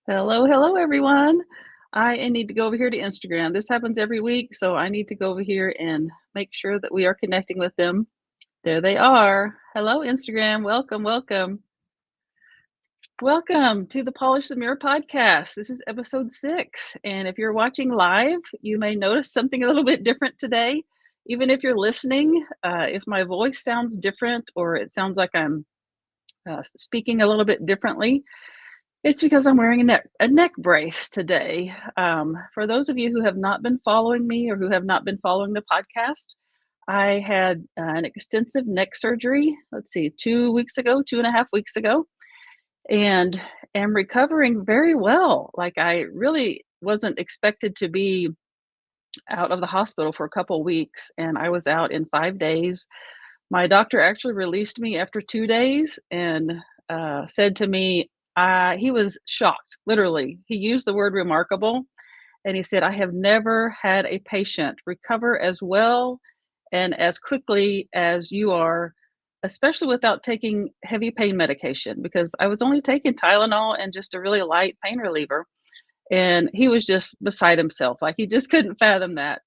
Hello, hello, everyone. I need to go over here to Instagram. This happens every week, so I need to go over here and make sure that we are connecting with them. There they are. Hello, Instagram. Welcome, welcome. Welcome to the Polish the Mirror podcast. This is episode 6. And if you're watching live, you may notice something a little bit different today. Even if you're listening, if my voice sounds different or it sounds like I'm speaking a little bit differently, it's because I'm wearing a neck brace today. For those of you who have not been following me or who have not been following the podcast, I had an extensive neck surgery, let's see, 2 weeks ago, 2.5 weeks ago, and am recovering very well. Like, I really wasn't expected to be out of the hospital for a couple weeks, and I was out in 5 days. My doctor actually released me after 2 days and said to me, he was shocked, literally. He used the word remarkable. And he said, I have never had a patient recover as well and as quickly as you are, especially without taking heavy pain medication, because I was only taking Tylenol and just a really light pain reliever. And he was just beside himself. Like, he just couldn't fathom that.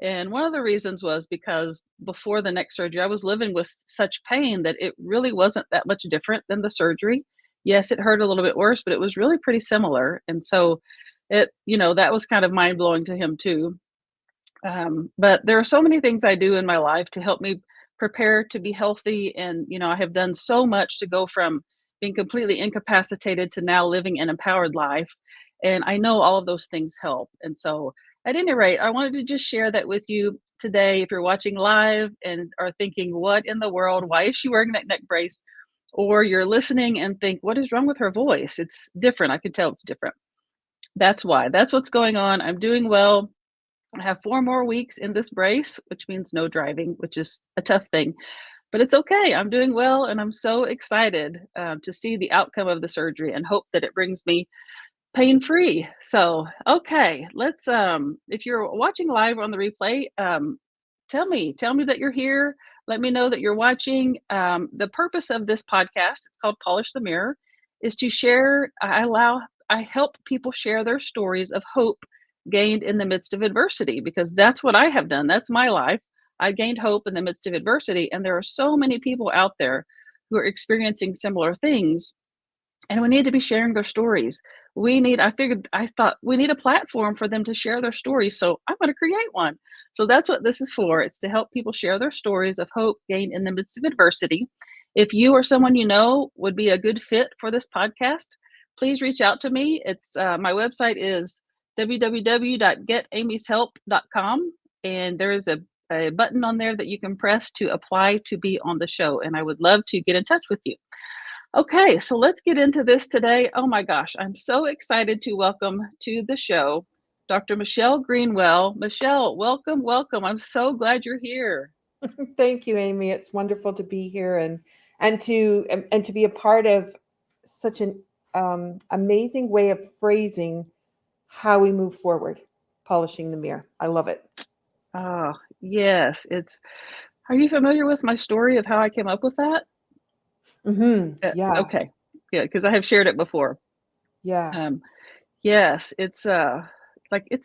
And one of the reasons was because before the neck surgery, I was living with such pain that it really wasn't that much different than the surgery. Yes, it hurt a little bit worse, but it was really pretty similar. And so that was kind of mind blowing to him too. But there are so many things I do in my life to help me prepare to be healthy. And, I have done so much to go from being completely incapacitated to now living an empowered life. And I know all of those things help. And so, at any rate, I wanted to just share that with you today. If you're watching live and are thinking, what in the world? Why is she wearing that neck brace? Or you're listening and think, what is wrong with her voice? It's different. I can tell it's different. That's why. That's what's going on. I'm doing well. I have 4 more weeks in this brace, which means no driving, which is a tough thing, but it's okay. I'm doing well, and I'm so excited to see the outcome of the surgery and hope that it brings me pain-free. So, okay, let's, if you're watching live on the replay, tell me that you're here. Let me know that you're watching. The purpose of this podcast, it's called Polish the Mirror, is to share. I help people share their stories of hope gained in the midst of adversity, because that's what I have done. That's my life. I gained hope in the midst of adversity, and there are so many people out there who are experiencing similar things, and we need to be sharing their stories. I thought we need a platform for them to share their stories. So I'm going to create one. So that's what this is for. It's to help people share their stories of hope gained in the midst of adversity. If you or someone you know would be a good fit for this podcast, please reach out to me. It's my website is www.getamyshelp.com. And there is a button on there that you can press to apply to be on the show. And I would love to get in touch with you. Okay, so let's get into this today. Oh my gosh, I'm so excited to welcome to the show Dr. Michelle Greenwell. Michelle, welcome, welcome. I'm so glad you're here. Thank you, Amy. It's wonderful to be here and to be a part of such an amazing way of phrasing how we move forward, polishing the mirror. I love it. Oh, yes. Are you familiar with my story of how I came up with that? Yeah, Okay. Yeah, because I have shared it before. yeah, Um, yes, it's a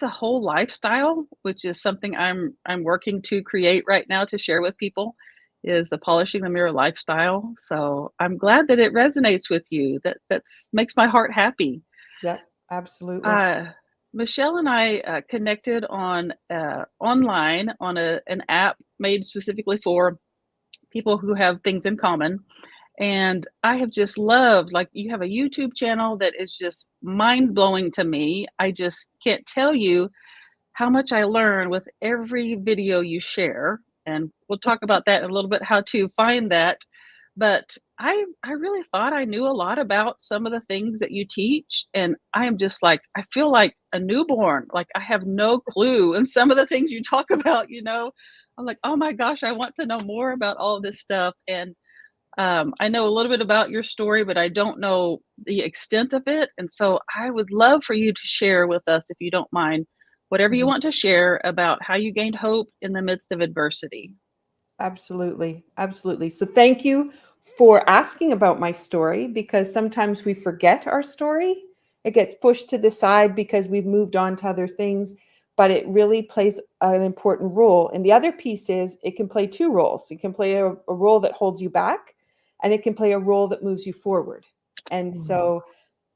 whole lifestyle, which is something I'm working to create right now to share with people, is the polishing the mirror lifestyle. So I'm glad that it resonates with you. That's makes my heart happy. yeah, absolutely. Uh, Michelle and I connected on online on an app made specifically for people who have things in common. And I have just loved, like, you have a YouTube channel that is just mind blowing to me. I just can't tell you how much I learn with every video you share. And we'll talk about that in a little bit, how to find that. But I really thought I knew a lot about some of the things that you teach. And I am just like, I feel like a newborn. Like, I have no clue. And some of the things you talk about, I'm like, oh my gosh, I want to know more about all of this stuff. And I know a little bit about your story, but I don't know the extent of it. And so I would love for you to share with us, if you don't mind, whatever you Mhm. want to share about how you gained hope in the midst of adversity. Absolutely, absolutely. So thank you for asking about my story because sometimes we forget our story It gets pushed to the side because we've moved on to other things, but it really plays an important role. And the other piece is it can play two roles. It can play a role that holds you back, and it can play a role that moves you forward. And so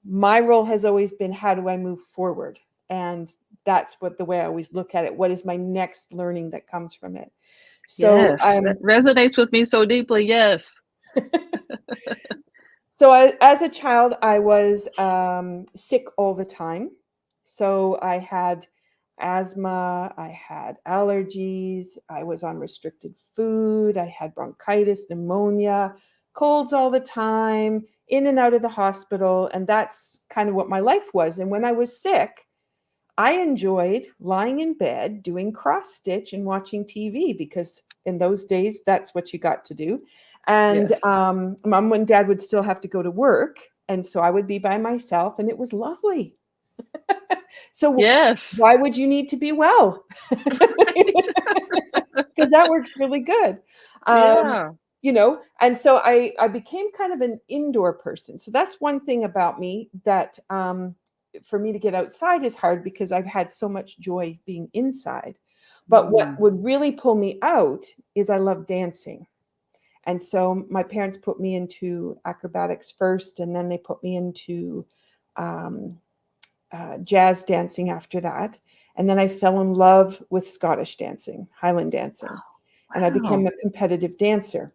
my role has always been, how do I move forward? And that's what the way I always look at it. What is my next learning that comes from it? So Yes, that resonates with me so deeply. Yes. so as a child, I was sick all the time. So I had asthma, I had allergies, I was on restricted food, I had bronchitis, pneumonia, colds all the time, in and out of the hospital. And that's kind of what my life was. And when I was sick, I enjoyed lying in bed doing cross stitch and watching TV, because in those days, that's what you got to do. And Yes. mom and dad would still have to go to work. And so I would be by myself, and it was lovely. So Yes. why would you need to be well? Because that works really good. Um, Yeah. and so I became kind of an indoor person. So that's one thing about me that for me to get outside is hard, because I've had so much joy being inside. But what Mm. would really pull me out is I love dancing. And so my parents put me into acrobatics first, and then they put me into um, jazz dancing after that. And then I fell in love with Scottish dancing, Highland dancing, and I became Wow. a competitive dancer.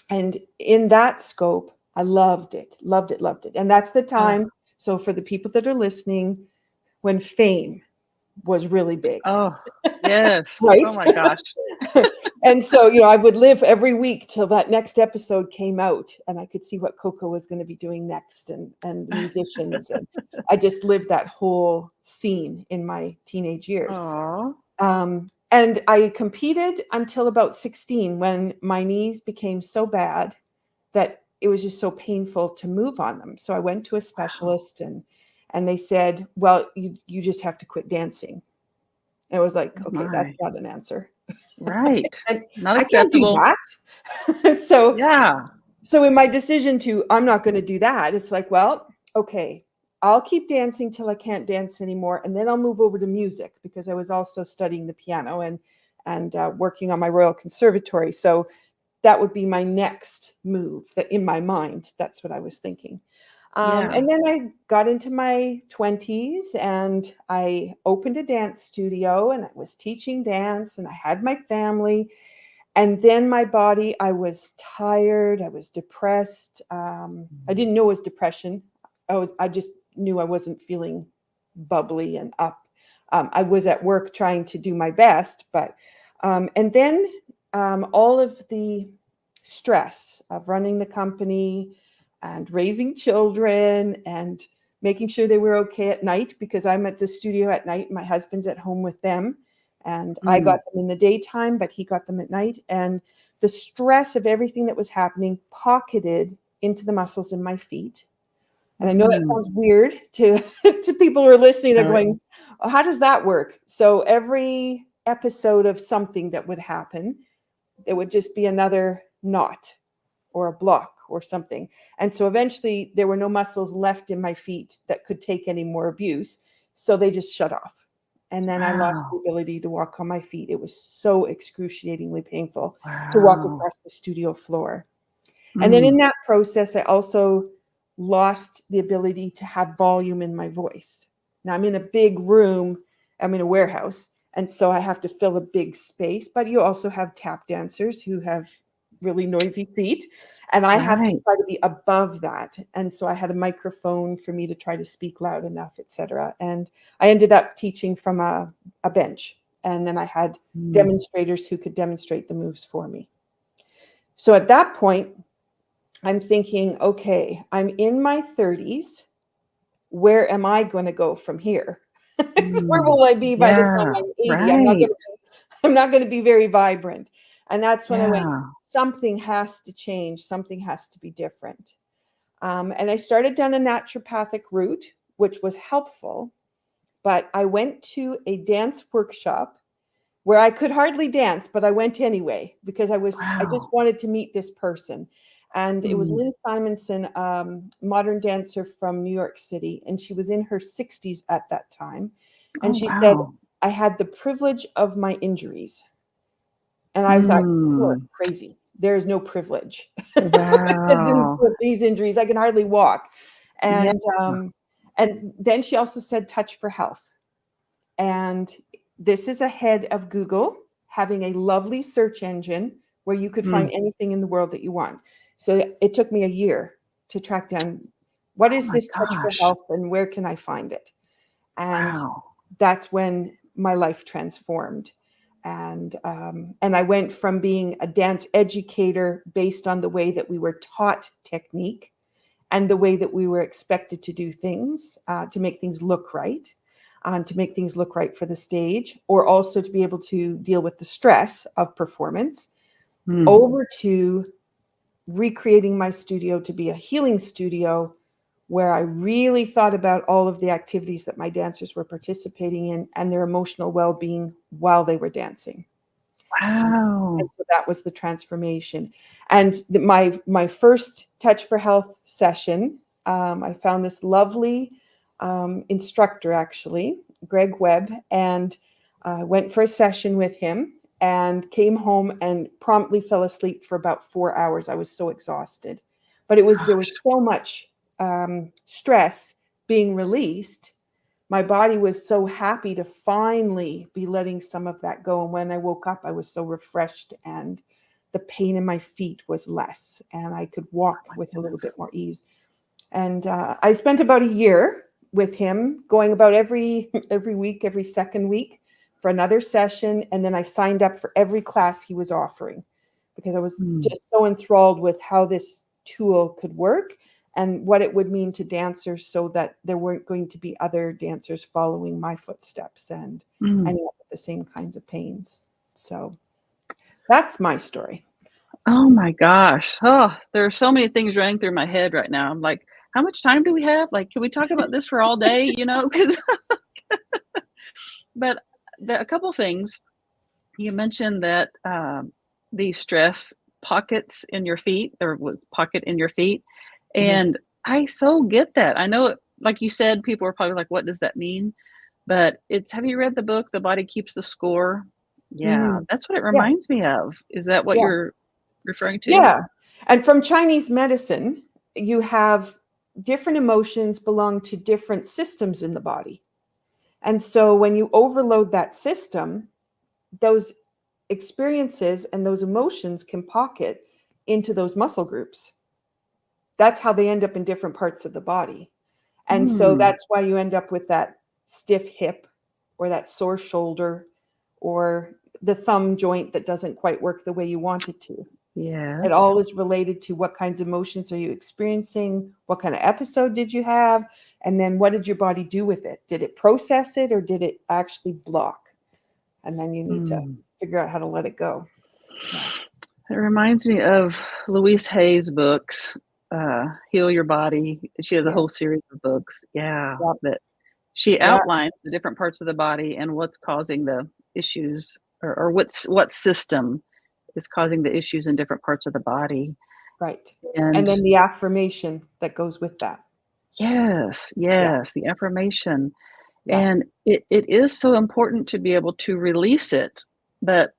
And in that scope, I loved it, loved it, loved it. And that's the Oh, time. So for the people that are listening, when fame was really big, oh, yes. right? Oh my gosh. And so, I would live every week till that next episode came out, and I could see what Coco was going to be doing next, and musicians. And I just lived that whole scene in my teenage years. Oh. And I competed until about 16, when my knees became so bad that it was just so painful to move on them. So I went to a Wow. specialist, and they said, well, you just have to quit dancing. And it was like, Oh okay, that's my. not an answer. Right. And Not I can't do acceptable. that. so Yeah. so in my decision to, I'm not going to do that, it's like, well, okay, I'll keep dancing till I can't dance anymore, and then I'll move over to music, because I was also studying the piano and working on my Royal Conservatory. So that would be my next move. That in my mind, that's what I was thinking. Yeah. And then I got into my 20s, and I opened a dance studio, and I was teaching dance, and I had my family. And then my body, I was tired, I was depressed. I didn't know it was depression. I just knew I wasn't feeling bubbly and up. I was at work trying to do my best, and then all of the stress of running the company and raising children and making sure they were okay at night, because I'm at the studio at night, my husband's at home with them. And I got Mm. them in the daytime, but he got them at night. And the stress of everything that was happening pocketed into the muscles in my feet. And I know that Mm. sounds weird to, to people who are listening. They're Uh, going, oh, how does that work? So every episode of something that would happen, it would just be another knot or a block or something. And so eventually there were no muscles left in my feet that could take any more abuse. So they just shut off. And then I lost the wow. ability to walk on my feet. It was so excruciatingly painful to walk Wow. across the studio floor. And then in Mm. that process, I also lost the ability to have volume in my voice. Now I'm in a big room, I'm in a warehouse, and so I have to fill a big space. But you also have tap dancers who have really noisy feet, and I have to Right. try to be above that. And so I had a microphone for me to try to speak loud enough, etc. And I ended up teaching from a bench, and then I had Mm. demonstrators who could demonstrate the moves for me. So at that point, I'm thinking, okay, I'm in my 30s. Where am I going to go from here? Where Mm. will I be by the time Yeah. I'm 80? Right. I'm not going to be very vibrant. And that's when I went, Yeah. something has to change, something has to be different. And I started down a naturopathic route, which was helpful. But I went to a dance workshop where I could hardly dance, but I went anyway, because I just Wow. wanted to meet this person. And it was Mm. Lynn Simonson, modern dancer from New York City, and she was in her 60s at that time. Oh, And she said, wow. I had the privilege of my injuries. And I thought, you are Mm. crazy. There is no privilege Wow. with these injuries. I can hardly walk. Yeah. And then she also said, touch for health. And this is ahead of Google having a lovely search engine where you could find Mm. anything in the world that you want. So it took me a year to track down what Oh is my this touch for gosh. health and where can I find it? And Wow. that's when my life transformed. And I went from being a dance educator based on the way that we were taught technique and the way that we were expected to do things to make things look right, to make things look right for the stage, or also to be able to deal with the stress of performance, Mm. over to recreating my studio to be a healing studio where I really thought about all of the activities that my dancers were participating in and their emotional well-being while they were dancing. And Wow. so that was the transformation. And my first Touch for Health session, I found this lovely instructor, actually, Greg Webb, and went for a session with him and came home and promptly fell asleep for about 4 hours. I was so exhausted. But there Gosh. was so much stress being released. My body was so happy to finally be letting some of that go. And when I woke up, I was so refreshed and the pain in my feet was less and I could walk with a little bit more ease. And I spent about a year with him, going about every week, every second week for another session. And then I signed up for every class he was offering because I was Mm. just so enthralled with how this tool could work and what it would mean to dancers so that there weren't going to be other dancers following my footsteps and Mm. ending up with the same kinds of pains. So that's my story. Oh my gosh. Oh, there are so many things running through my head right now. I'm like, how much time do we have? Like, can we talk about this for all day? Because, but a couple things you mentioned that the stress pockets in your feet or was pocket in your feet. Mhm. And I so get that. I know, like you said, people are probably like, what does that mean? But have you read the book, The Body Keeps the Score? Yeah, Mm. that's what it Yeah, reminds me of. Is that what yeah, you're referring to? yeah. And from Chinese medicine, you have different emotions belong to different systems in the body. And so when you overload that system, those experiences and those emotions can pocket into those muscle groups. That's how they end up in different parts of the body. And so Mm, that's why you end up with that stiff hip or that sore shoulder or the thumb joint that doesn't quite work the way you want it to. yes. It all is related to what kinds of emotions are you experiencing? What kind of episode did you have? And then what did your body do with it? Did it process it or did it actually block? And then you need to Mm. figure out how to let it go. Yeah. It reminds me of Louise Hay's books, Heal Your Body. She has a whole Yes. series of books. Yeah, Yep. that she Yeah. outlines the different parts of the body and what's causing the issues or what system is causing the issues in different parts of the body. Right. And And then the affirmation that goes with that. yes, Yeah. yes, the affirmation. Yeah. And it is so important to be able to release it, but,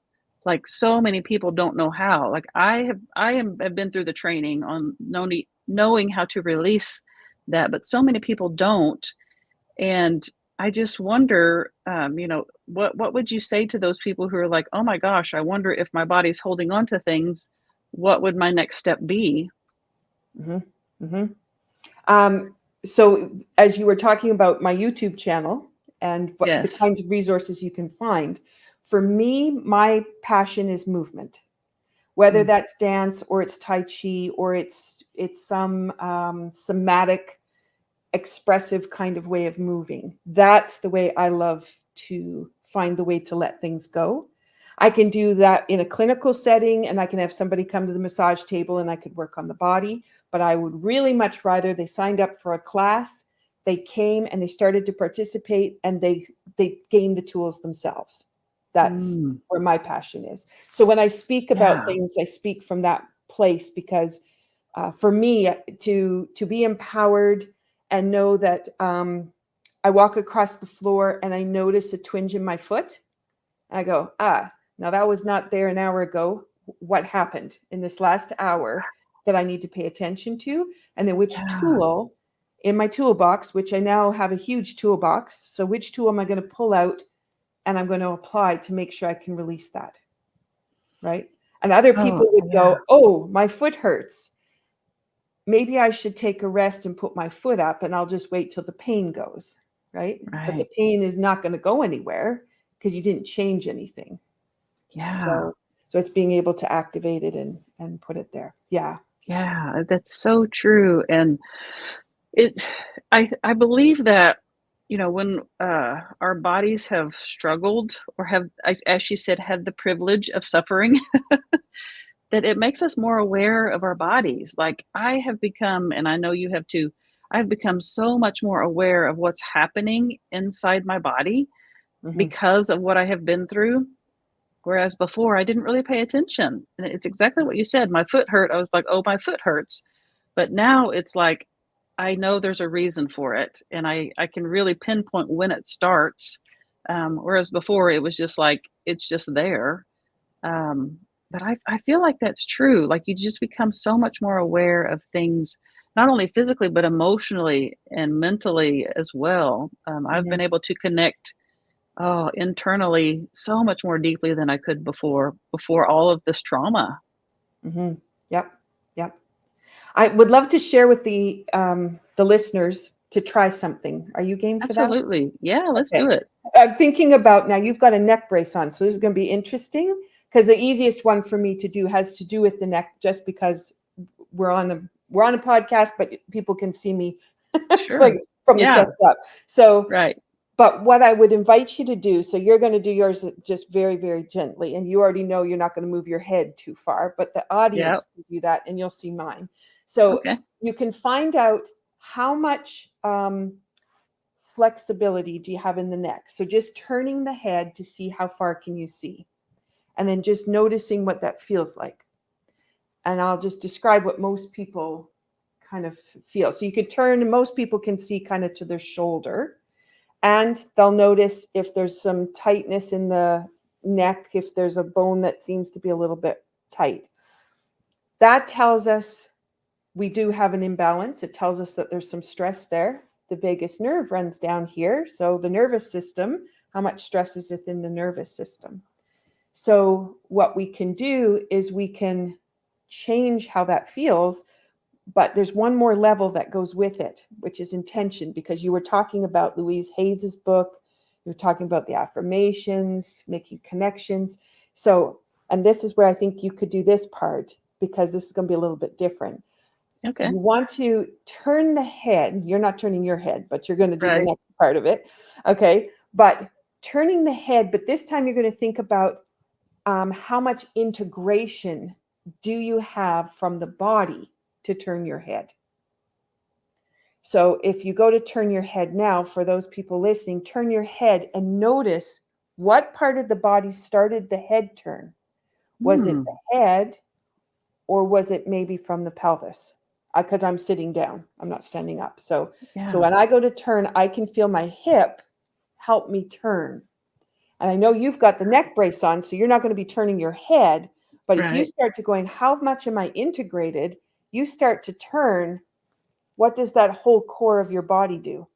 like, so many people don't know how. Like, have been through the training on knowing how to release that, but so many people don't, and I just wonder, what would you say to those people who are like, "Oh my gosh, I wonder if my body's holding on to things, what would my next step be?" hmm hmm so as you were talking about my YouTube channel and what the Yes. kinds of resources you can find, for me, my passion is movement. Whether Mm, that's dance or it's Tai Chi or it's some somatic, expressive kind of way of moving. That's the way I love to find the way to let things go. I can do that in a clinical setting and I can have somebody come to the massage table and I could work on the body, but I would really much rather they signed up for a class, they came and they started to participate and they gained the tools themselves. That's mm, where my passion is. So when I speak about yeah. things, I speak from that place because for me to be empowered and know that I walk across the floor and I notice a twinge in my foot. And I go, now that was not there an hour ago. What happened in this last hour that I need to pay attention to? And then which Yeah. tool in my toolbox, which I now have a huge toolbox. So which tool am I going to pull out and I'm going to apply to make sure I can release that? Right. And other Oh, people would yeah. go, oh, my foot hurts. Maybe I should take a rest and put my foot up and I'll just wait till the pain goes. Right. But the Right. pain is not going to go anywhere because you didn't change anything. Yeah. So it's being able to activate it and put it there. Yeah. Yeah. That's so true. And it, I believe that, when our bodies have struggled or have, as she said, had the privilege of suffering, that it makes us more aware of our bodies. Like I have become, and I know you have too, I've become so much more aware of what's happening inside my body Hmm. because of what I have been through. Whereas before, I didn't really pay attention. And it's exactly what you said. My foot hurt. I was like, oh, my foot hurts. But now it's like, I know there's a reason for it. And I can really pinpoint when it starts. Whereas before, it was just like, it's just there. Um, but I feel like that's true. Like you just become so much more aware of things, not only physically, but emotionally and mentally as well. I've Hmm. been able to connect internally so much more deeply than I could before all of this trauma. Hmm. Yep. Yep. I would love to share with the listeners to try something. Are you game for that? Absolutely. Yeah, let's Okay. do it. I'm thinking about now you've got a neck brace on, so this is going to be interesting because the easiest one for me to do has to do with the neck, just because we're on a podcast, but people can see me like Sure. from the Yeah, chest up. So, right. but what I would invite you to do, so you're going to do yours just very, very gently, and you already know you're not going to move your head too far, but the Yep. audience can do that, and you'll see mine. So Okay. you can find out how much flexibility do you have in the neck. So just turning the head to see how far can you see, and then just noticing what that feels like. And I'll just describe what most people kind of feel. So you could turn, and most people can see kind of to their shoulder, and they'll notice if there's some tightness in the neck, if there's a bone that seems to be a little bit tight. That tells us we do have an imbalance. It tells us that there's some stress there. The vagus nerve runs down here. So the nervous system, how much stress is within the nervous system? So what we can do is we can change how that feels, but there's one more level that goes with it, which is intention, because you were talking about Louise Hayes's book. You were talking about the affirmations, making connections. So, and this is where I think you could do this part, because this is going to be a little bit different. Okay. You want to turn the head. You're not turning your head, but you're going to do the Right. next part of it. Okay. But turning the head, but this time you're going to think about how much integration do you have from the body to turn your head. So if you go to turn your head now, for those people listening, turn your head and notice what part of the body started the head turn. Was it Hmm. the head, or was it maybe from the pelvis? Because I'm sitting down, I'm not standing up. So Yeah. when I go to turn, I can feel my hip help me turn. And I know you've got the neck brace on, so you're not going to be turning your head. But if you Right. start to going, how much am I integrated? You start to turn. What does that whole core of your body do?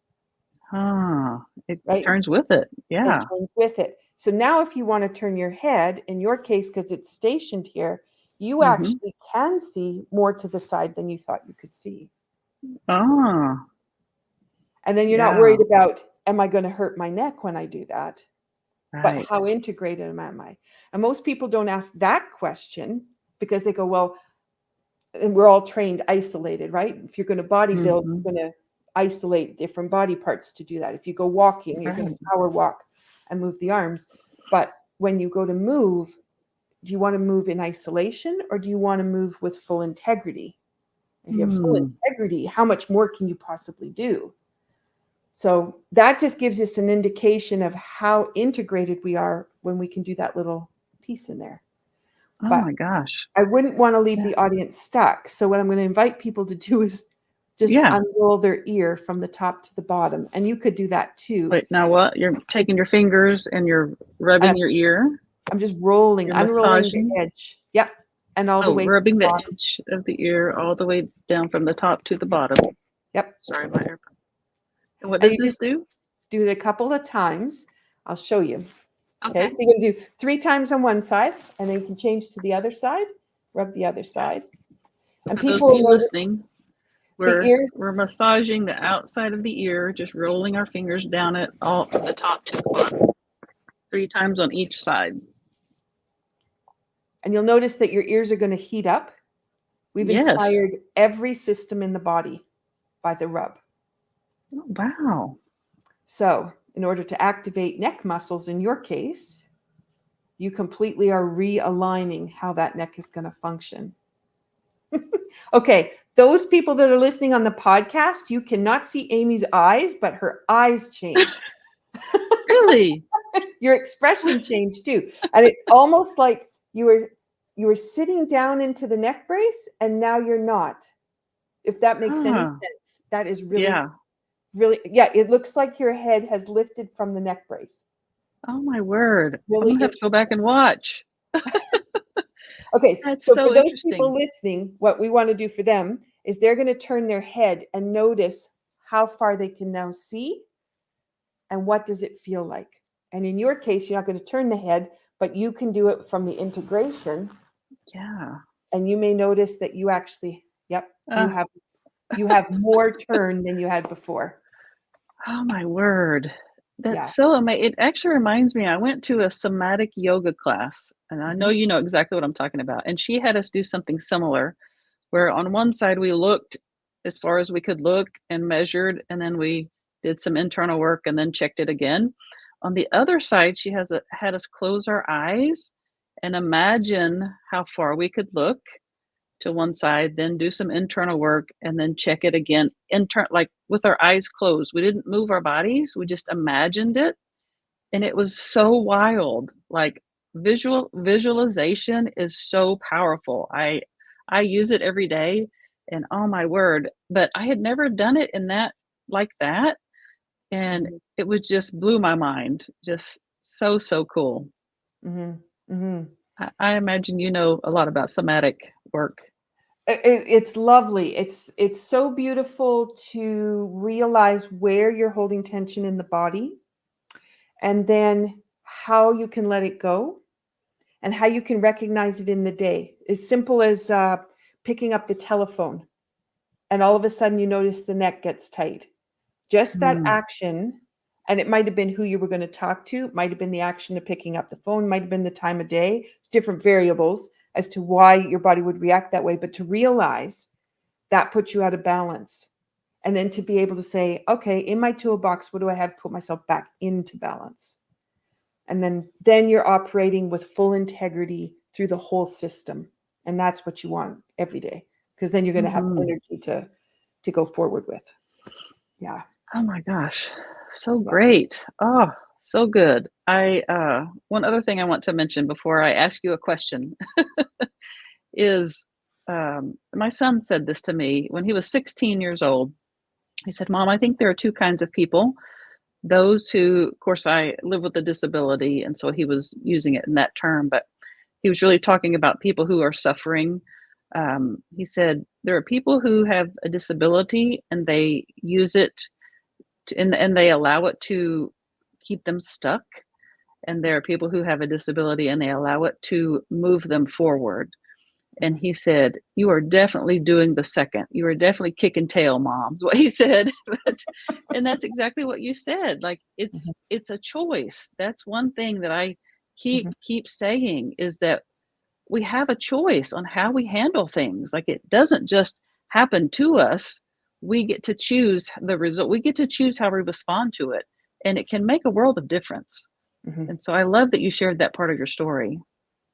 It Right? turns with it. It Yeah. turns with it. So now if you want to turn your head, in your case, because it's stationed here, you Mhm. actually can see more to the side than you thought you could see. Ah, And then you're not yeah. worried about, am I going to hurt my neck when I do that? But Right. how integrated am I? And most people don't ask that question because they go, well, and we're all trained isolated, right? If you're going to bodybuild, Mhm. you're going to isolate different body parts to do that. If you go walking, you're going to Right. power walk and move the arms. But when you go to move, do you want to move in isolation, or do you want to move with full integrity? If you have full Hmm. integrity, how much more can you possibly do? So that just gives us an indication of how integrated we are when we can do that little piece in there. Oh but my gosh. I wouldn't want to leave Yeah. the audience stuck. So what I'm going to invite people to do is just Yeah. unroll their ear from the top to the bottom. And you could do that too. Wait, now what? You're taking your fingers and you're And rubbing your ear. I'm just rolling, You're unrolling the massaging. edge. Yep. And all the Oh, way to the rubbing the bottom. edge of the ear all the way down from the top to the bottom. Yep. Sorry, my ear. And what And does you this just do? do it a couple of times. I'll show you. Okay. Okay. So you're going to do 3 times on one side, and then you can change to the other side, rub the other side. So And for those people of will you notice listening, the we're ears. we're massaging the outside of the ear, just rolling our fingers down it all from the top to the bottom, 3 times on each side. And you'll notice that your ears are going to heat up. We've Yes. inspired every system in the body by the rub. Oh, wow. So, in order to activate neck muscles in your case, you completely are realigning how that neck is going to function. Okay, those people that are listening on the podcast, you cannot see Amy's eyes, but her eyes changed. Really? Your expression changed too. And it's almost like you were sitting down into the neck brace and now you're not. If that makes any Huh. sense. That is really, Yeah. really, yeah, it looks like your head has lifted from the neck brace. Oh my word. I'm Really gonna have to go back interesting. and watch. Okay, That's so for so those people interesting. listening, what we want to do for them is they're going to turn their head and notice how far they can now see and what does it feel like. And in your case, you're not going to turn the head, but you can do it from the integration, Yeah. and you may notice that you actually, yep, Uh, you have more turn than you had before. oh my word. Yeah. That's so amazing. It actually reminds me, I went to a somatic yoga class, and I know Mhm. you know exactly what I'm talking about. And she had us do something similar, where on one side we looked as far as we could look and measured, and then we did some internal work and then checked it again. On the other side, she had us close our eyes and imagine how far we could look to one side, then do some internal work, and then check it again. Like with our eyes closed. We didn't move our bodies. We just imagined it, and it was so wild. Like visualization is so powerful. I use it every day, and oh my word! But I had never done it in that like that, and Mhm. it was just blew my mind. Just so cool. Mhm. Mhm. I imagine you know a lot about somatic work. It's lovely. It's so beautiful to realize where you're holding tension in the body and then how you can let it go and how you can recognize it in the day. As simple as picking up the telephone and all of a sudden you notice the neck gets tight. Just that Mm, action, and it might have been who you were going to talk to, it might have been the action of picking up the phone, might have been the time of day. It's different variables as to why your body would react that way. But to realize that puts you out of balance. And then to be able to say, okay, in my toolbox, what do I have to put myself back into balance? And then you're operating with full integrity through the whole system. And that's what you want every day, because then you're going to have mhm. energy to go forward with. Yeah. Oh my gosh, so Yeah. great. Oh, so good. One other thing I want to mention before I ask you a question is, my son said this to me when he was 16 years old. He said, "Mom, I think there are 2 kinds of people. Those who, of course, I live with a disability," and so he was using it in that term, but he was really talking about people who are suffering. He said, "There are people who have a disability and they use it and they allow it to keep them stuck. And there are people who have a disability and they allow it to move them forward." And Mhm. he said, "You are definitely doing the second. You are definitely kicking tail, mom," is what he said. And that's exactly what you said. Like Mhm. it's a choice. That's one thing that I keep Mhm. keep saying is that we have a choice on how we handle things. Like it doesn't just happen to us. We get to choose the result. We get to choose how we respond to it. And it can make a world of difference. Mhm. And so I love that you shared that part of your story.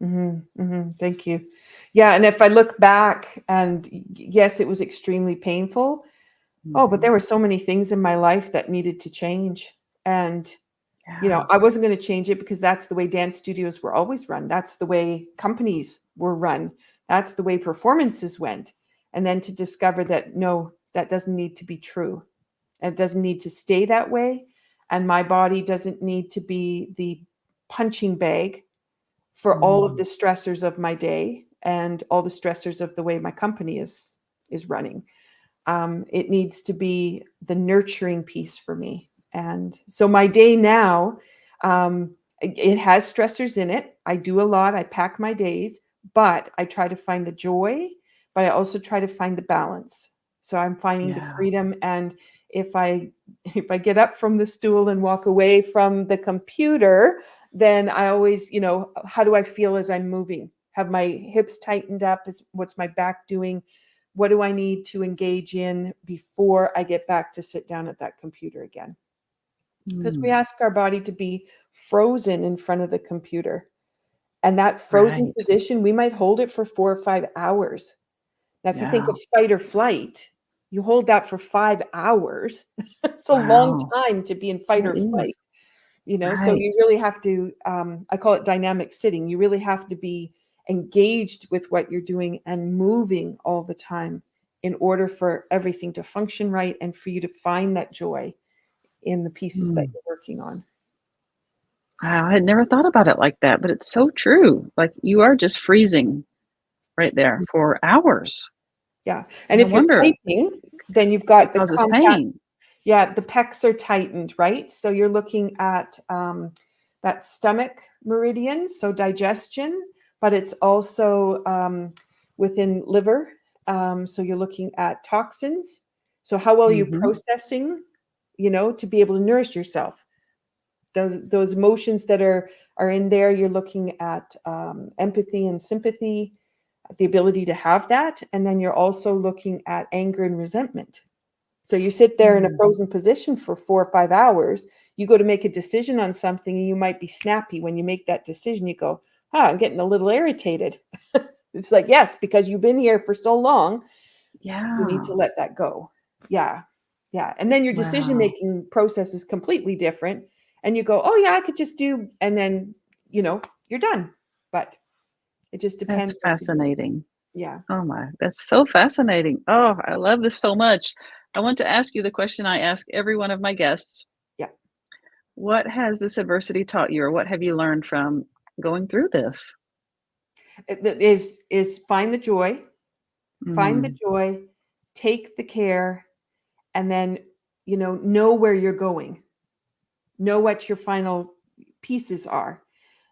Mhm. Mhm. Thank you. Yeah, and if I look back and yes, it was extremely painful. Oh, but Hmm. there were so many things in my life that needed to change. And Yeah. I wasn't going to change it because that's the way dance studios were always run. That's the way companies were run. That's the way performances went. And then to discover that, no, that doesn't need to be true. And it doesn't need to stay that way. And my body doesn't need to be the punching bag for all of the Mm. stressors of my day and all the stressors of the way my company is running. It needs to be the nurturing piece for me. And so my day now, it has stressors in it. I do a lot. I pack my days, but I try to find the joy, but I also try to find the balance. So I'm finding the Yeah. freedom. And if I get up from the stool and walk away from the computer, then I always, how do I feel as I'm moving? Have my hips tightened up? What's my back doing? What do I need to engage in before I get back to sit down at that computer again? Because we Mm. ask our body to be frozen in front of the computer. And that frozen Right. position, we might hold it for 4 or 5 hours. Now, if you think Yeah. of fight or flight, you hold that for 5 hours. It's a long Wow. time to be in fight It or is. flight. So Right. you really have to, I call it dynamic sitting. You really have to be engaged with what you're doing and moving all the time in order for everything to function right and for you to find that joy in the pieces that Mm. you're working on. Wow, I had never thought about it like that, but it's so true. Like, you are just freezing right there for hours. Yeah. And No if you're wonder typing, then you've it got the causes compact. pain. Yeah, the pecs are tightened, right? So you're looking at that stomach meridian, so digestion, but it's also within liver. So you're looking at toxins. So how well are you Mhm. processing, to be able to nourish yourself? Those emotions that are in there, you're looking at empathy and sympathy, the ability to have that, and then you're also looking at anger and resentment. So you sit there in a Mm. frozen position for 4 or 5 hours. You go to make a decision on something, and you might be snappy when you make that decision. You go, I'm getting a little irritated. It's like, yes, because you've been here for so long, you need to Yeah. let that go. Yeah. Yeah. And then your decision Wow. making process is completely different. And you go, oh, yeah, I could just do, and then, you're done. But it just That's depends what you're doing. fascinating. Yeah. Oh my, that's so fascinating. Oh, I love this so much. I want to ask you the question I ask every one of my guests. Yeah. What has this adversity taught you, or what have you learned from going through this? Is find the Mm. joy, take the care, and then, know where you're going, know what your final pieces are,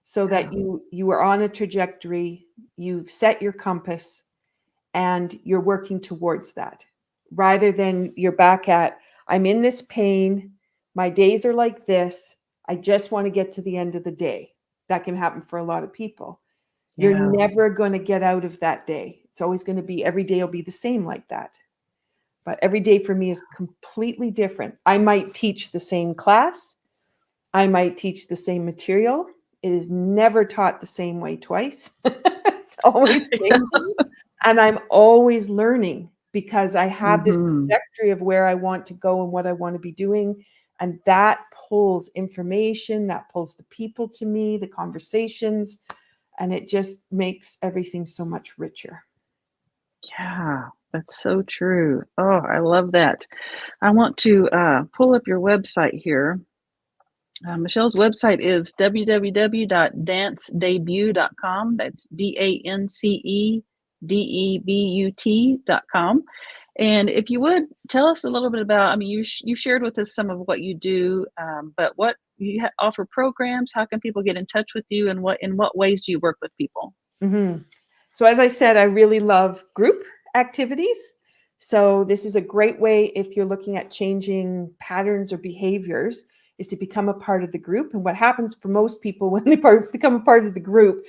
so that Yeah. you are on a trajectory, you've set your compass, and you're working towards that, rather than you're back at, I'm in this pain, my days are like this, I just want to get to the end of the day. That can happen for a lot of people. You're Yeah. never going to get out of that day. It's always going to be, every day will be the same like that. But every day for me is completely different. I might teach the same class, I might teach the same material. It is never taught the same way twice. It's always changing. And I'm always learning because I have this Mhm. trajectory of where I want to go and what I want to be doing. And that pulls information, that pulls the people to me, the conversations, and it just makes everything so much richer. Yeah, that's so true. Oh, I love that. I want to pull up your website here. Michelle's website is www.dancedebut.com. That's DANCEDEBUT.com. And if you would tell us a little bit about, I mean, you shared with us some of what you do, but what you offer programs. How can people get in touch with you, and in what ways do you work with people? Mhm. So, as I said, I really love group activities. So, this is a great way if you're looking at changing patterns or behaviors, is to become a part of the group. And what happens for most people when they become a part of the group,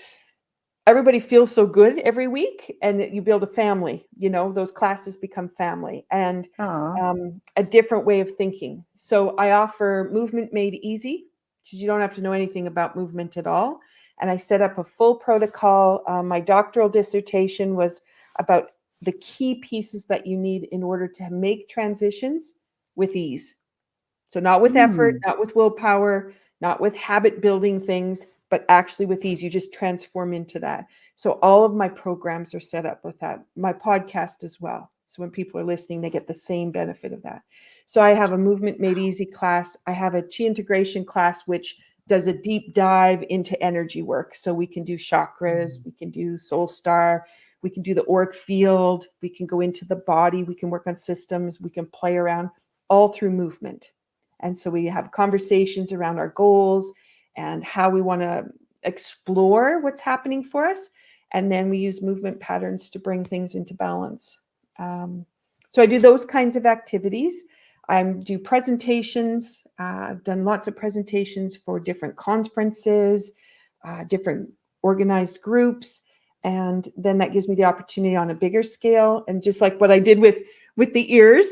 everybody feels so good every week, and you build a family. Those classes become family and Oh, a different way of thinking. So I offer movement made easy, because you don't have to know anything about movement at all. And I set up a full protocol. My doctoral dissertation was about the key pieces that you need in order to make transitions with ease. So not with effort, hmm, not with willpower, not with habit building things, but actually with ease, you just transform into that. So all of my programs are set up with that. My podcast as well. So when people are listening, they get the same benefit of that. So I have a Movement Made Easy class. I have a Chi integration class, which does a deep dive into energy work. So we can do chakras, we can do soul star, we can do the auric field, we can go into the body, we can work on systems, we can play around all through movement. And so we have conversations around our goals and how we want to explore what's happening for us. And then we use movement patterns to bring things into balance. So I do those kinds of activities. I do presentations. I've done lots of presentations for different conferences, different organized groups. And then that gives me the opportunity on a bigger scale. And just like what I did with the ears,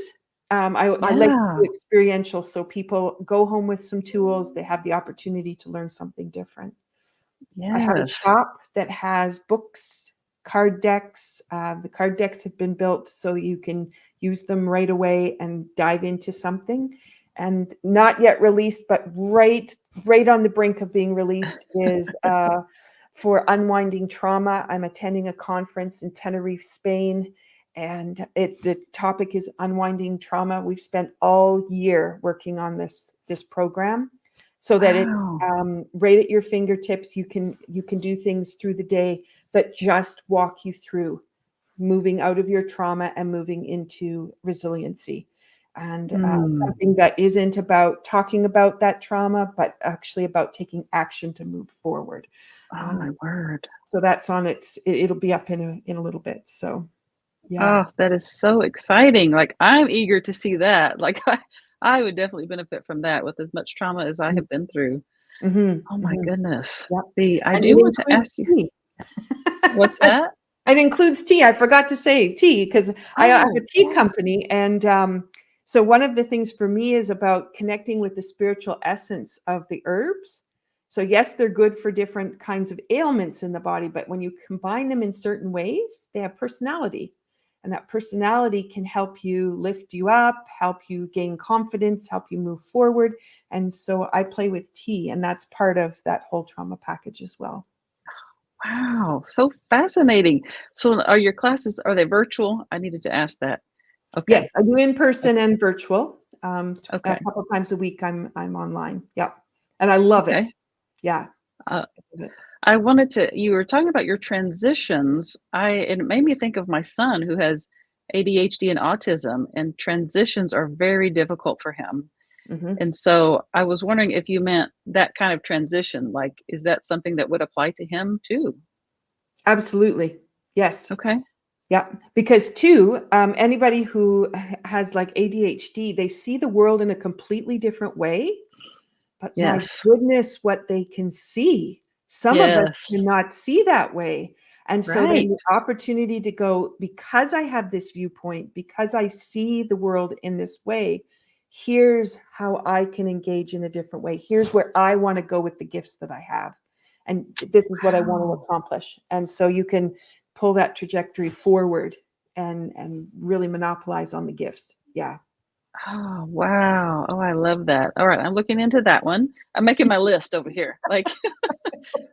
I like to Yeah. do experiential. So people go home with some tools. They have the opportunity to learn something different. I have a Yes. shop that has books, card decks. The card decks have been built so that you can use them right away and dive into something. And not yet released, but right on the brink of being released is for unwinding trauma. I'm attending a conference in Tenerife, Spain, and the topic is unwinding trauma. We've spent all year working on this program, so that it's Wow. right at your fingertips. You can do things through the day that just walk you through moving out of your trauma and moving into resiliency. And Mm. something that isn't about talking about that trauma, but actually about taking action to move forward. Oh my Um, word. so that's on it'll be up in a little bit. So yeah. Oh, that is so exciting. Like, I'm eager to see that. Like, I would definitely benefit from that with as much trauma as I have been through. Mm-hmm, Oh my mm-hmm. goodness. Yep. I And do it want to includes ask you, tea. what's that? It includes tea. I forgot to say tea because I have a Oh, tea yeah. company. And so one of the things for me is about connecting with the spiritual essence of the herbs. So yes, they're good for different kinds of ailments in the body, but when you combine them in certain ways, they have personality. And that personality can help you lift you up, help you gain confidence, help you move forward. And so I play with tea, and that's part of that whole trauma package as well. Wow, so fascinating. So are your classes, are they virtual? I needed to ask that. Yes, Okay. I do in person and virtual. A Okay. couple times a week I'm online. Yep. And I love it. Okay. Yeah. Uh, I love it. I wanted to, you were talking about your transitions. And it made me think of my son who has ADHD and autism, and transitions are very difficult for him. Mhm. And so I was wondering if you meant that kind of transition, like, is that something that would apply to him too? Absolutely. Yes. Okay. Yeah. Because too, anybody who has like ADHD, they see the world in a completely different way. But my Yes. goodness, what they can see. Some of us Yes. cannot see that way. And so then Right. the opportunity to go, because I have this viewpoint, because I see the world in this way, here's how I can engage in a different way. Here's where I want to go with the gifts that I have. And this is what I want to Wow. accomplish. And so you can pull that trajectory forward and really monopolize on the gifts. Yeah. Oh, wow. Oh, I love that. All right, I'm looking into that one. I'm making my list over here. Like,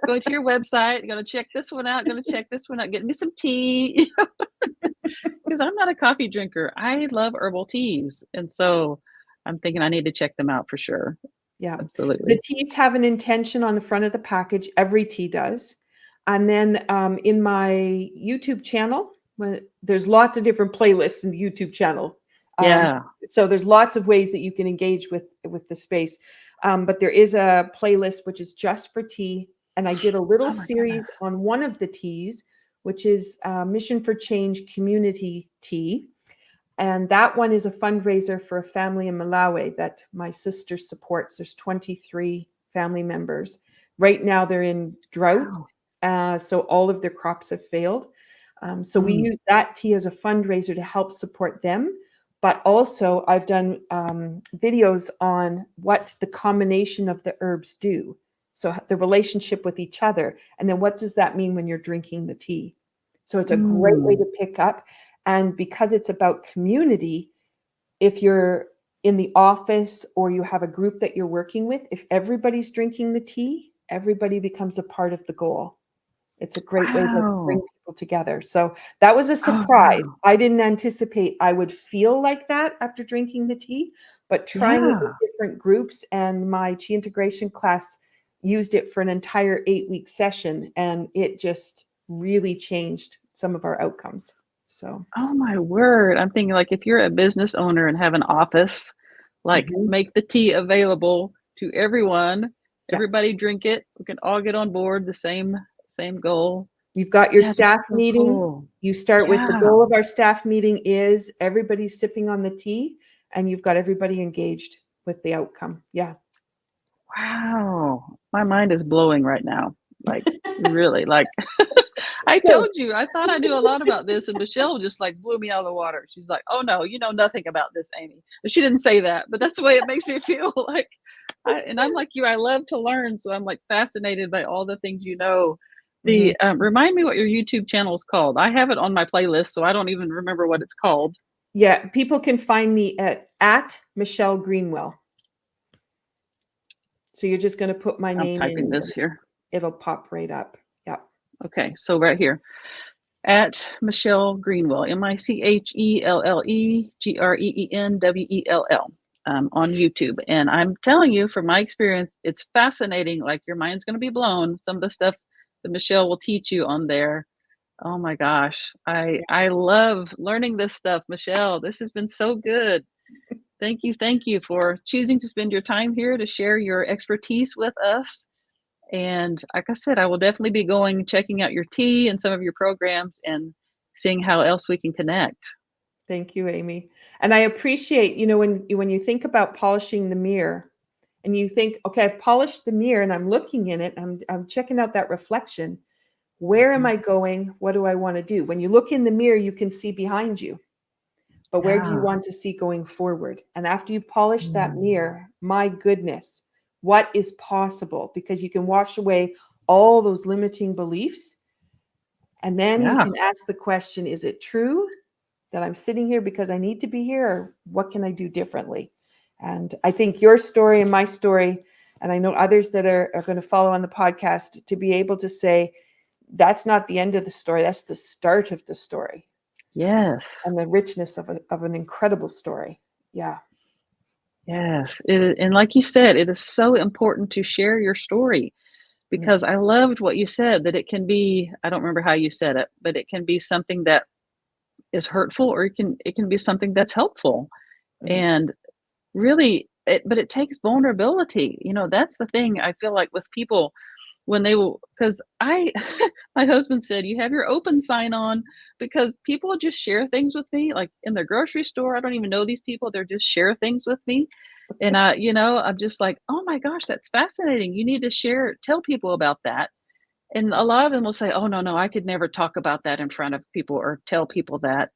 going to your website, gonna check this one out, gonna check this one out, get me some tea. Because I'm not a coffee drinker. I love herbal teas. And so I'm thinking I need to check them out for sure. Yeah. The Absolutely. teas have an intention on the front of the package. Every tea does. And then in my YouTube channel, there's lots of different playlists in the YouTube channel. Um, Yeah. so there's lots of ways that you can engage with the space. But there is a playlist which is just for tea. And I did a little Oh my goodness. series on one of the teas, which is Mission for Change Community Tea. And that one is a fundraiser for a family in Malawi that my sister supports. There's 23 family members. Right now they're in drought. Wow. So all of their crops have failed. So we Mm. use that tea as a fundraiser to help support them. But also I've done videos on what the combination of the herbs do. So the relationship with each other. And then what does that mean when you're drinking the tea? So it's a great way Mm. to pick up. And because it's about community, if you're in the office or you have a group that you're working with, if everybody's drinking the tea, everybody becomes a part of the goal. It's a great way to bring Wow. people together. So that was a Oh, surprise. wow. I didn't anticipate I would feel like that after drinking the tea, but trying it with Yeah. different groups, and my chi integration class used it for an entire 8-week session, and it just really changed some of our outcomes. So, Oh my word. I'm thinking like if you're a business owner and have an office, like mhm, make the tea available to everyone. yeah. Everybody drink it. We can all get on board the same goal. You've got your Yeah, just staff so meeting. cool. You start with the Yeah. goal of our staff meeting is everybody sipping on the tea, and you've got everybody engaged with the outcome. Yeah. Wow. My mind is blowing right now. Like really, like I So told you, I thought I knew a lot about this, and Michelle just like blew me out of the water. She's like, "Oh no, you know nothing about this, Amy." But she didn't say that, but that's the way it makes me feel. Like, and I'm like you, I love to learn, so I'm like fascinated by all the things you know. mhm. The remind me what your YouTube channel is called. I have it on my playlist, so I don't even remember what it's called. Yeah, people can find me at Michelle Greenwell. So you're just gonna put my I'm name typing in, this and here. it'll pop right up. Yeah. Okay, so right here. At Michelle Greenwell, MicheleGreenwell, on YouTube. And I'm telling you, from my experience, it's fascinating. Like your mind's going to be blown. Some of the stuff that Michelle will teach you on there. Oh my gosh, I love learning this stuff, Michelle. This has been so good. Thank you for choosing to spend your time here to share your expertise with us. And like I said, I will definitely be going, checking out your tea and some of your programs and seeing how else we can connect. Thank you, Amy. And I appreciate, when you think about polishing the mirror and you think, okay, I've polished the mirror and I'm looking in it, I'm checking out that reflection. Where am Mhm. I going? What do I want to do? When you look in the mirror, you can see behind you, but where do you Yeah. want to see going forward? And after you've polished that Mm. mirror, my goodness, what is possible? Because you can wash away all those limiting beliefs. And then you Yeah. can ask the question, is it true that I'm sitting here because I need to be here, or what can I do differently? And I think your story and my story, and I know others that are going to follow on the podcast, to be able to say, that's not the end of the story, that's the start of the story Yes. and the richness of an incredible story. Yeah. Yes. And like you said, it is so important to share your story Mm, because I loved what you said that it can be, I don't remember how you said it, but it can be something that is hurtful or it can be something that's helpful. mhm. And really but it takes vulnerability. That's the thing I feel like with people when they will, because I my husband said, "You have your open sign on," because people just share things with me, like, in the grocery store, I don't even know these people, they're just share things with me, and I'm just like, "Oh my gosh, that's fascinating, you need to tell people about that," and a lot of them will say, "Oh, no, no, I could never talk about that in front of people or tell people that,"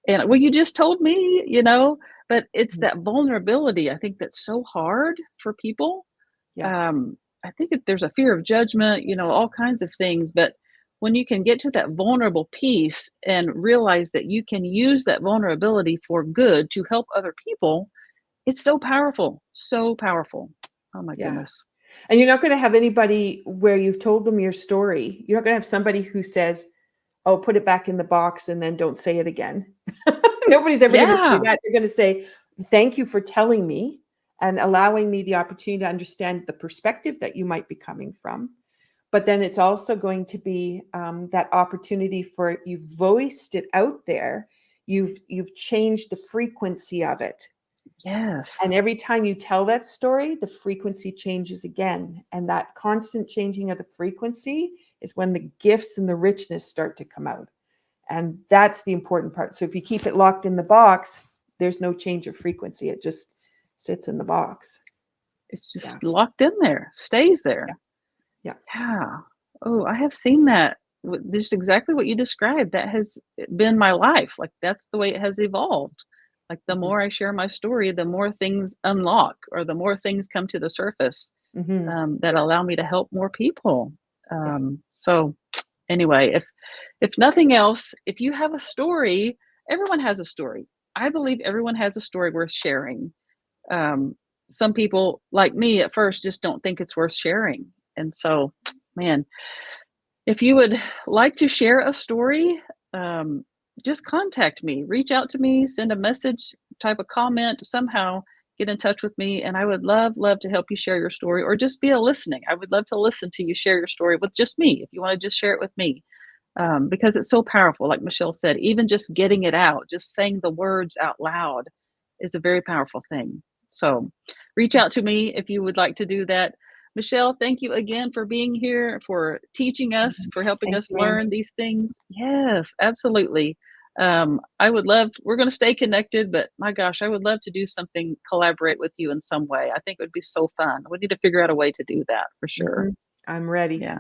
and, "Well, you just told me," but it's Mhm. that vulnerability, I think that's so hard for people. Yeah. I think that there's a fear of judgment, all kinds of things. But when you can get to that vulnerable piece and realize that you can use that vulnerability for good to help other people, it's so powerful. So powerful. Oh my Yeah. goodness. And you're not going to have anybody where you've told them your story. You're not going to have somebody who says, oh, put it back in the box and then don't say it again. Nobody's ever going to say Yeah. that. They're going to say, thank you for telling me and allowing me the opportunity to understand the perspective that you might be coming from. But then it's also going to be that opportunity for you've voiced it out there. You've changed the frequency of it. Yes. And every time you tell that story, the frequency changes again. And that constant changing of the frequency is when the gifts and the richness start to come out. And that's the important part. So if you keep it locked in the box, there's no change of frequency. It just sits in the box. It's Yeah. just locked in there, stays Yeah. there. Yeah. Yeah. Oh, I have seen that. This is exactly what you described. That has been my life. Like that's the way it has evolved. Like the Mhm. more I share my story, the more things unlock or the more things come to the surface Mhm. that allow me to help more people. Yeah. So anyway, if nothing else, if you have a story, everyone has a story. I believe everyone has a story worth sharing. Um, some people like me at first just don't think it's worth sharing. And so, man, if you would like to share a story, just contact me, reach out to me, send a message, type a comment, somehow get in touch with me. And I would love to help you share your story or just be a listening. I would love to listen to you share your story with just me if you want to just share it with me. Because it's so powerful. Like Michelle said, even just getting it out, just saying the words out loud is a very powerful thing. So reach out to me if you would like to do that. Michelle, thank you again for being here, for teaching us, for helping Thank us you, learn Amy. these things. Yes, absolutely. I would love, we're going to stay connected, but my gosh, I would love to do something, collaborate with you in some way. I think it would be so fun. We need to figure out a way to do that for sure. I'm ready. Yeah.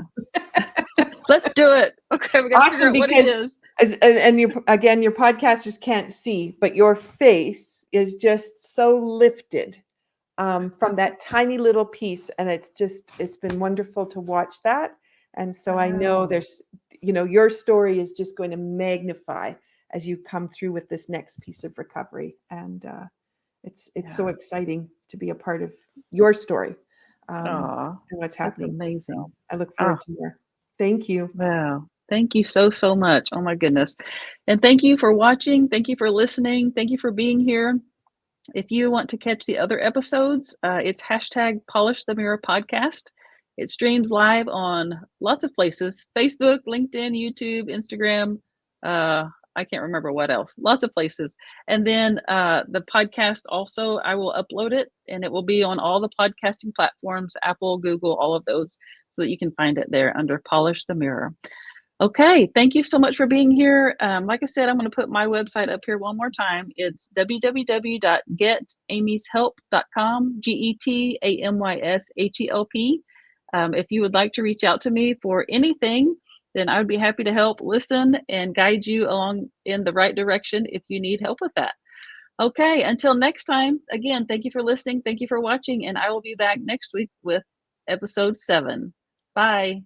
Let's do it. Okay, we got to figure Awesome, out what it because is. and you again, your podcasters can't see, but your face is just so lifted from that tiny little piece, and it's been wonderful to watch that. And so I know Wow. there's, your story is just going to magnify as you come through with this next piece of recovery, and it's so Yeah. exciting to be a part of your story Aw, and what's that's happening. So amazing. I look Oh, forward to more. Thank you. wow. Thank you so much. Oh my goodness. And thank you for watching. Thank you for listening. Thank you for being here. If you want to catch the other episodes, it's hashtag Polish the Mirror Podcast. It streams live on lots of places: Facebook, LinkedIn, YouTube, Instagram. I can't remember what else. Lots of places. And then the podcast also, I will upload it and it will be on all the podcasting platforms, Apple, Google, all of those, so that you can find it there under Polish the Mirror. Okay, thank you so much for being here. Like I said, I'm going to put my website up here one more time. It's www.getamyshelp.com, GETAMYSHELP. If you would like to reach out to me for anything, then I would be happy to help listen and guide you along in the right direction if you need help with that. Okay, until next time, again, thank you for listening. Thank you for watching, and I will be back next week with episode 7. Bye.